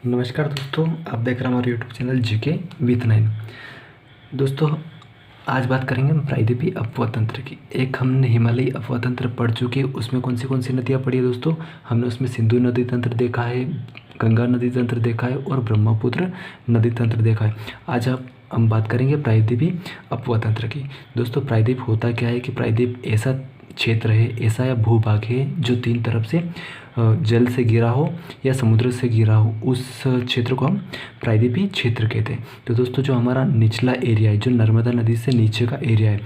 नमस्कार दोस्तों, आप देख रहे हैं हमारे यूट्यूब चैनल जीके विथ 9। दोस्तों, आज बात करेंगे हम प्रायद्वीपीय अपवाह तंत्र की। एक हमने हिमालयी अपवाह तंत्र पढ़ चुके हैं, उसमें कौन सी नदियाँ पढ़ी है दोस्तों। हमने उसमें सिंधु नदी तंत्र देखा है, गंगा नदी तंत्र देखा है और ब्रह्मपुत्र नदी तंत्र देखा है। आज हम बात करेंगे प्रायद्वीपीय अपवाह तंत्र की। दोस्तों, प्रायद्वीप होता क्या है कि प्रायद्वीप ऐसा क्षेत्र है, ऐसा या भूभाग है जो तीन तरफ से जल से घिरा हो या समुद्र से घिरा हो, उस क्षेत्र को हम प्रायद्वीपीय क्षेत्र कहते हैं। तो दोस्तों, जो हमारा निचला एरिया है, जो नर्मदा नदी से नीचे का एरिया है,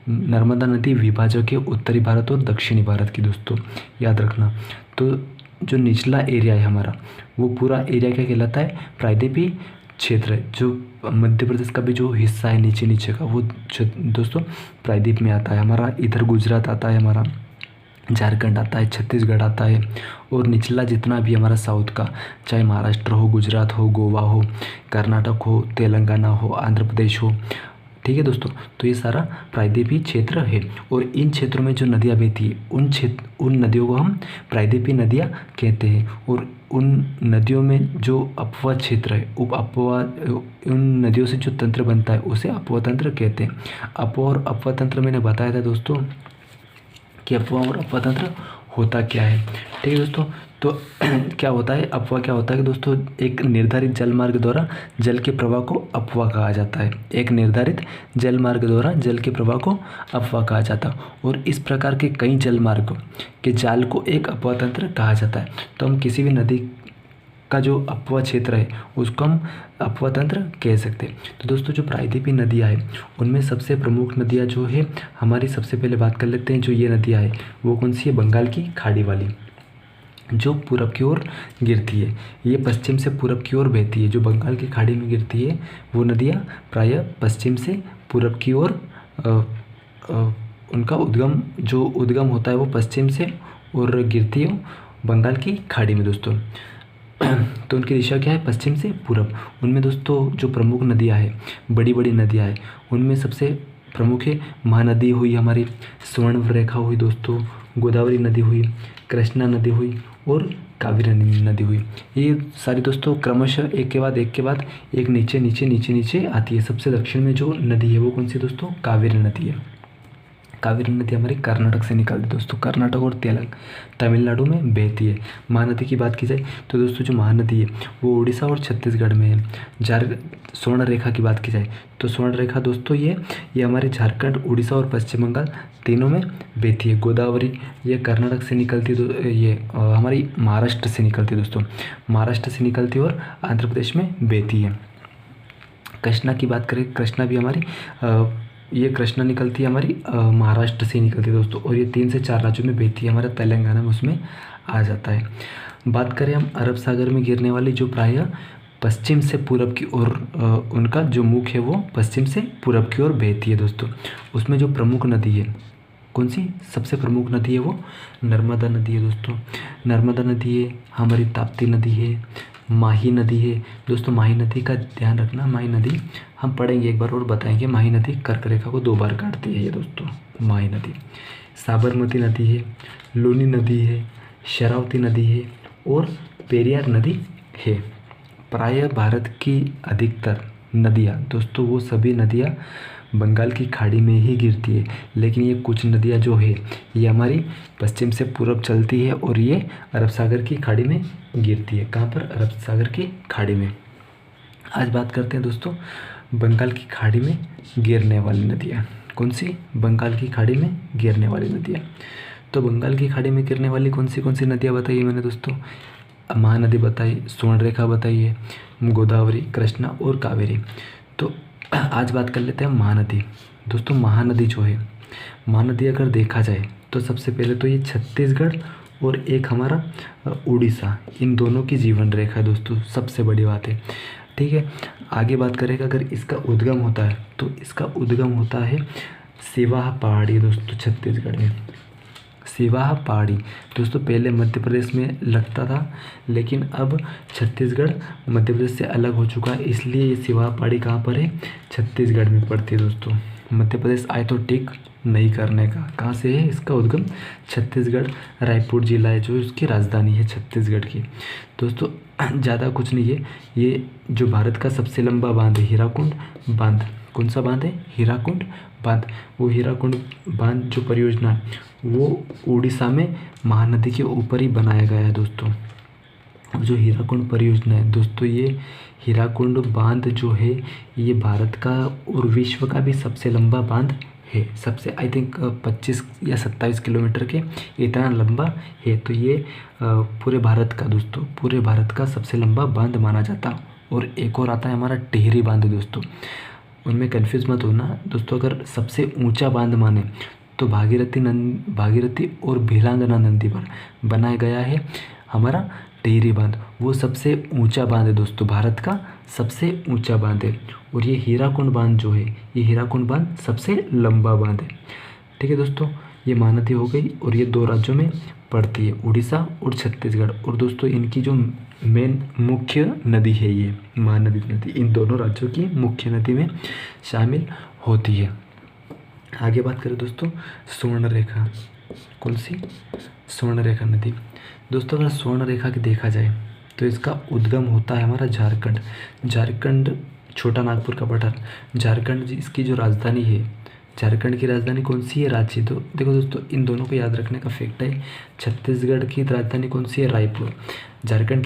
नर्मदा नदी विभाजक है उत्तरी भारत और दक्षिणी भारत की। दोस्तों याद रखना, तो जो निचला एरिया है हमारा, वो पूरा एरिया क्या कहलाता है, प्रायद्वीपीय क्षेत्र है। जो मध्य प्रदेश का भी जो हिस्सा है नीचे नीचे का, वो दोस्तों प्रायद्वीप में आता है। हमारा इधर गुजरात आता है, हमारा झारखंड आता है, छत्तीसगढ़ आता है, और निचला जितना भी हमारा साउथ का, चाहे महाराष्ट्र हो, गुजरात हो, गोवा हो, कर्नाटक हो, तेलंगाना हो, आंध्र प्रदेश हो, ठीक है दोस्तों। तो ये सारा प्रायद्वीपीय क्षेत्र है, और इन क्षेत्रों में जो नदियाँ बहती है, उन नदियों को हम प्रायद्वीपीय नदियाँ कहते हैं। और उन नदियों में जो अपवाह क्षेत्र है, उप अपवाह, उन नदियों से जो तंत्र बनता है उसे अपवाह तंत्र कहते हैं। अपवाह और अपवाह तंत्र मैंने बताया था दोस्तों कि अपवाह और अपवाह तंत्र होता क्या है। ठीक है दोस्तों, तो क्या होता है, अपवाह क्या होता है कि दोस्तों, एक निर्धारित जल मार्ग द्वारा जल के प्रवाह को अपवाह कहा जाता है। एक निर्धारित जल मार्ग द्वारा जल के प्रवाह को अपवाह कहा जाता है, और इस प्रकार के कई जल मार्ग के जाल को एक अपवाह तंत्र कहा जाता है। तो हम किसी भी नदी का जो अपवाह क्षेत्र है उसको हम अपवाह तंत्र कह सकते हैं। तो दोस्तों, जो प्रायद्वीपीय नदियाँ हैं उनमें सबसे प्रमुख नदियाँ जो है हमारी, सबसे पहले बात कर लेते हैं जो ये नदियाँ है वो कौन सी है, बंगाल की खाड़ी वाली, जो पूरब की ओर गिरती है। ये पश्चिम से पूरब की ओर बहती है। जो बंगाल की खाड़ी में गिरती है वो नदियाँ प्रायः पश्चिम से पूरब की ओर, उनका उद्गम होता है वो पश्चिम से और गिरती है बंगाल की खाड़ी में दोस्तों। तो उनकी दिशा क्या है, पश्चिम से पूरब। उनमें दोस्तों जो प्रमुख नदियाँ हैं, बड़ी बड़ी नदियाँ हैं, उनमें सबसे प्रमुख है महानदी हुई हमारी, स्वर्णरेखा हुई दोस्तों, गोदावरी नदी हुई, कृष्णा नदी हुई और कावेरी नदी हुई। ये सारी दोस्तों क्रमशः एक के बाद एक नीचे नीचे नीचे नीचे आती है। सबसे दक्षिण में जो नदी है वो कौन सी दोस्तों, कावेरी नदी है। कावेरी नदी हमारी कर्नाटक से निकलती है दोस्तों, कर्नाटक और तमिलनाडु में बहती है। महानदी की बात की जाए तो दोस्तों जो महानदी है वो उड़ीसा और छत्तीसगढ़ में है। स्वर्ण रेखा की बात की जाए तो स्वर्ण रेखा दोस्तों ये हमारे झारखंड, उड़ीसा और पश्चिम बंगाल तीनों में बहती है। गोदावरी ये कर्नाटक से निकलती है, ये हमारी महाराष्ट्र से निकलती है दोस्तों, महाराष्ट्र से निकलती है और आंध्र प्रदेश में बहती है। कृष्णा की बात करें, कृष्णा भी हमारी ये कृष्णा निकलती है हमारी महाराष्ट्र से निकलती है दोस्तों, और ये 3 से 4 राज्यों में बहती है। हमारा तेलंगाना में उसमें आ जाता है। बात करें हम अरब सागर में गिरने वाली, जो प्रायः पश्चिम से पूरब की ओर, उनका जो मुख है वो पश्चिम से पूरब की ओर बहती है दोस्तों। उसमें जो प्रमुख नदी है, कौन सी सबसे प्रमुख नदी है, वो नर्मदा नदी है दोस्तों। नर्मदा नदी है, हमारी ताप्ती नदी है, माही नदी है दोस्तों। माही नदी का ध्यान रखना, माही नदी हम पढ़ेंगे एक बार और बताएंगे। माही नदी कर्क रेखा को 2 बार काटती है ये दोस्तों, माही नदी। साबरमती नदी है, लूनी नदी है, शरावती नदी है और पेरियार नदी है। प्रायः भारत की अधिकतर नदियाँ दोस्तों, वो सभी नदियाँ बंगाल की खाड़ी में ही गिरती है, लेकिन ये कुछ नदियाँ जो है ये हमारी पश्चिम से पूरब चलती है और ये अरब सागर की खाड़ी में गिरती है। कहाँ पर, अरब सागर की खाड़ी में। आज बात करते हैं दोस्तों बंगाल की खाड़ी में गिरने वाली नदियाँ। कौन सी, बंगाल की खाड़ी में गिरने वाली नदियाँ। तो बंगाल की खाड़ी में गिरने वाली कौन सी नदियाँ बताई है मैंने दोस्तों, महानदी बताई, स्वर्णरेखा बताई है, गोदावरी, कृष्णा और कावेरी। तो आज बात कर लेते हैं महानदी। दोस्तों महानदी जो है, महानदी अगर देखा जाए तो सबसे पहले तो ये छत्तीसगढ़ और एक हमारा उड़ीसा, इन दोनों की जीवन रेखा है दोस्तों, सबसे बड़ी बात है। ठीक है, आगे बात करेगा अगर इसका उद्गम होता है तो इसका उद्गम होता है सिवाह पहाड़ी दोस्तों, छत्तीसगढ़ में। सिवाह पहाड़ी दोस्तों पहले मध्य प्रदेश में लगता था, लेकिन अब छत्तीसगढ़ मध्य प्रदेश से अलग हो चुका है, इसलिए ये सिवाह पहाड़ी कहाँ पर है, छत्तीसगढ़ में पड़ती है दोस्तों। मध्य प्रदेश आए तो टिक नहीं करने का। कहाँ से है इसका उद्गम? छत्तीसगढ़, रायपुर जिला है जो उसकी राजधानी है छत्तीसगढ़ की। दोस्तों ज़्यादा कुछ नहीं है, ये जो भारत का सबसे लंबा बांध है हीराकुंड बांध। कौन सा बांध है? हीराकुंड बांध। वो हीराकुंड बांध जो परियोजना है वो उड़ीसा में महानदी के ऊपर ही बनाया गया है दोस्तों। जो हीराकुंड परियोजना है दोस्तों, ये हीराकुंड बांध जो है ये भारत का और विश्व का भी सबसे लंबा बांध है। सबसे आई थिंक 25 या 27 किलोमीटर के इतना लंबा है। तो ये पूरे भारत का दोस्तों, पूरे भारत का सबसे लंबा बांध माना जाता। और एक और आता है हमारा टिहरी बांध दोस्तों, उनमें कन्फ्यूज़ मत होना दोस्तों। अगर सबसे ऊंचा बांध माने तो भागीरथी और भिलांगना नदी पर बनाया गया है हमारा टिहरी बांध। वो सबसे ऊंचा बांध है दोस्तों, भारत का सबसे ऊंचा बांध है। और ये हीराकुंड बांध जो है, ये हीराकुंड बांध सबसे लंबा बांध है। ठीक है दोस्तों, ये महानदी हो गई और ये 2 राज्यों में पड़ती है, उड़ीसा और छत्तीसगढ़। और दोस्तों इनकी जो मेन मुख्य नदी है ये महानदी नदी इन दोनों राज्यों की मुख्य नदी में शामिल होती है। आगे बात करें दोस्तों स्वर्णरेखा। कौन सी? स्वर्णरेखा नदी। दोस्तों अगर स्वर्णरेखा की देखा जाए तो इसका उद्गम होता है हमारा झारखंड छोटा नागपुर का पठार झारखंड इसकी जो राजधानी है, झारखंड की राजधानी कौन सी है? रांची। तो देखो दोस्तों इन दोनों को याद रखने का फैक्ट है, छत्तीसगढ़ की राजधानी कौन सी है? रायपुर। झारखंड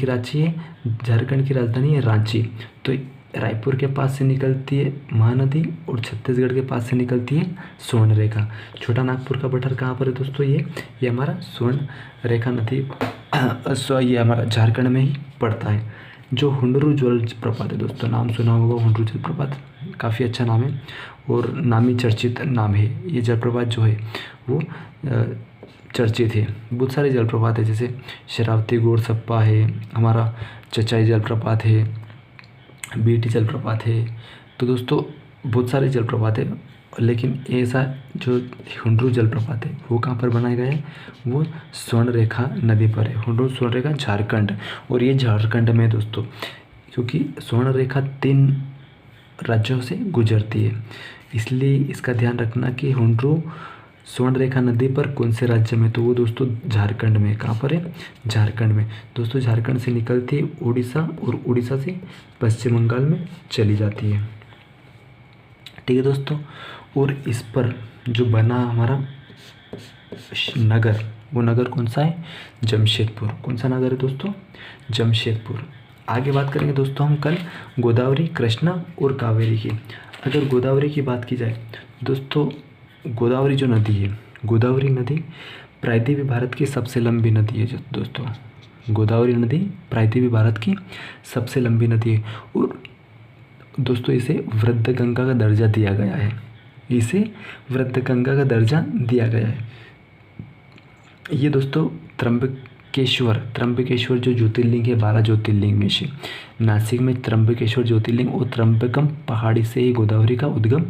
की राजधानी है रांची। तो रायपुर के पास से निकलती है महानदी और छत्तीसगढ़ के पास से निकलती है स्वर्णरेखा। छोटा नागपुर का पठार कहाँ पर है दोस्तों? ये हमारा स्वर्णरेखा नदी ये हमारा झारखंड में ही पड़ता है। जो हुंडरू जलप्रपात है दोस्तों, नाम सुना होगा हुंडरू जलप्रपात, काफ़ी अच्छा नाम है और नामी चर्चित नाम है। ये जलप्रपात जो है वो चर्चित है। बहुत सारे जलप्रपात है, जैसे शरावती गोरसप्पा है, हमारा चचाई जलप्रपात है, बीटी जलप्रपात है। तो दोस्तों बहुत सारे जलप्रपात है, लेकिन ऐसा जो हुंडरू जलप्रपात है वो कहाँ पर बनाया गया है? वो स्वर्णरेखा नदी पर है। हुंडरू स्वर्णरेखा झारखंड, और ये झारखंड में दोस्तों, क्योंकि स्वर्णरेखा 3 राज्यों से गुजरती है, इसलिए इसका ध्यान रखना कि हुंडरू स्वर्णरेखा नदी पर कौन से राज्य में? तो वो दोस्तों झारखंड में। कहाँ पर है? झारखंड में। दोस्तों झारखंड से निकलती है उड़ीसा और उड़ीसा से पश्चिम बंगाल में चली जाती है। ठीक है दोस्तों, और इस पर जो बना हमारा नगर, वो नगर कौन सा है? जमशेदपुर। कौन सा नगर है दोस्तों? जमशेदपुर। आगे बात करेंगे दोस्तों हम कल गोदावरी, कृष्णा और कावेरी की। अगर गोदावरी की बात की जाए दोस्तों, गोदावरी जो नदी है, गोदावरी नदी प्रायद्वीपीय भारत की सबसे लंबी नदी है दोस्तों। गोदावरी नदी प्रायद्वीपीय भारत की सबसे लंबी नदी है और दोस्तों इसे वृद्ध गंगा का दर्जा दिया गया है। इसे वृद्ध गंगा का दर्जा दिया गया है। ये दोस्तों त्र्यंबकेश्वर जो ज्योतिर्लिंग है 12 ज्योतिर्लिंग में से, नासिक में त्र्यंबकेश्वर ज्योतिर्लिंग और त्र्यंबकम पहाड़ी से ही गोदावरी का उद्गम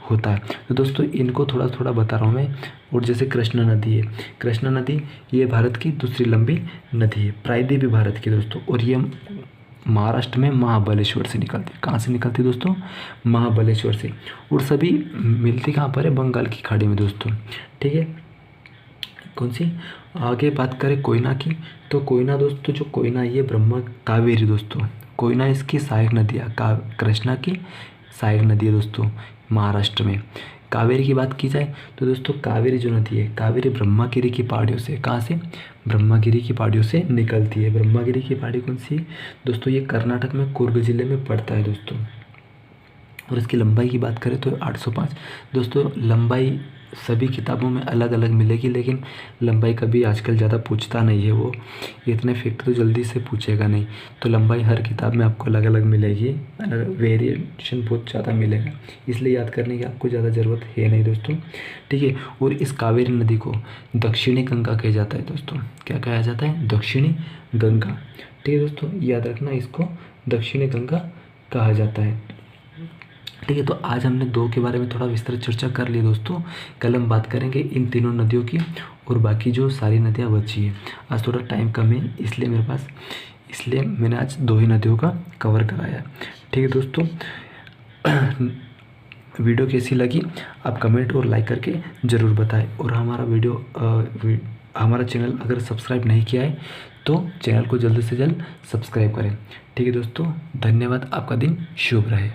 होता है। तो दोस्तों इनको थोड़ा थोड़ा बता रहा हूँ मैं। और जैसे कृष्णा नदी है, कृष्णा नदी ये भारत की दूसरी लंबी नदी है, प्रायद्वीपीय भारत की दोस्तों, और ये महाराष्ट्र में महाबलेश्वर से निकलती है। कहाँ से निकलती है दोस्तों? महाबलेश्वर से। और सभी मिलती कहाँ पर है? बंगाल की खाड़ी में दोस्तों। ठीक है, कौन सी? आगे बात करें कोयना की, तो कोयना दोस्तों, जो कोयना ये ब्रह्मा कावेरी दोस्तों, कोयना इसकी सहायक नदी है, कृष्णा की सहायक नदी है दोस्तों महाराष्ट्र में। कावेरी की बात की जाए तो दोस्तों कावेरी जो नदी है, कावेरी ब्रह्मागिरी की पहाड़ियों से, कहाँ से? ब्रह्मागिरी की पहाड़ियों से निकलती है। ब्रह्मागिरी की पहाड़ी कौन सी? दोस्तों ये कर्नाटक में कुर्ग जिले में पड़ता है दोस्तों। और इसकी लंबाई की बात करें तो 805। दोस्तों लंबाई सभी किताबों में अलग अलग मिलेगी, लेकिन लंबाई कभी आजकल ज़्यादा पूछता नहीं है, वो इतने फैक्ट तो जल्दी से पूछेगा नहीं। तो लंबाई हर किताब में आपको अलग अलग मिलेगी, अलग वेरिएशन बहुत ज़्यादा मिलेगा, इसलिए याद करने की आपको ज़्यादा ज़रूरत है नहीं दोस्तों। ठीक है, और इस कावेरी नदी को दक्षिणी गंगा कहा जाता है दोस्तों। क्या कहा जाता है? दक्षिणी गंगा। ठीक है दोस्तों, याद रखना, इसको दक्षिणी गंगा कहा जाता है। ठीक है, तो आज हमने 2 के बारे में थोड़ा विस्तृत चर्चा कर ली दोस्तों। कल हम बात करेंगे इन तीनों नदियों की और बाकी जो सारी नदियाँ बची है। आज थोड़ा टाइम कम है इसलिए मैंने आज 2 ही नदियों का कवर कराया। ठीक है दोस्तों, वीडियो कैसी लगी आप कमेंट और लाइक करके ज़रूर बताएं। और हमारा चैनल अगर सब्सक्राइब नहीं किया है तो चैनल को जल्द से जल्द सब्सक्राइब करें। ठीक है दोस्तों, धन्यवाद। आपका दिन शुभ रहे।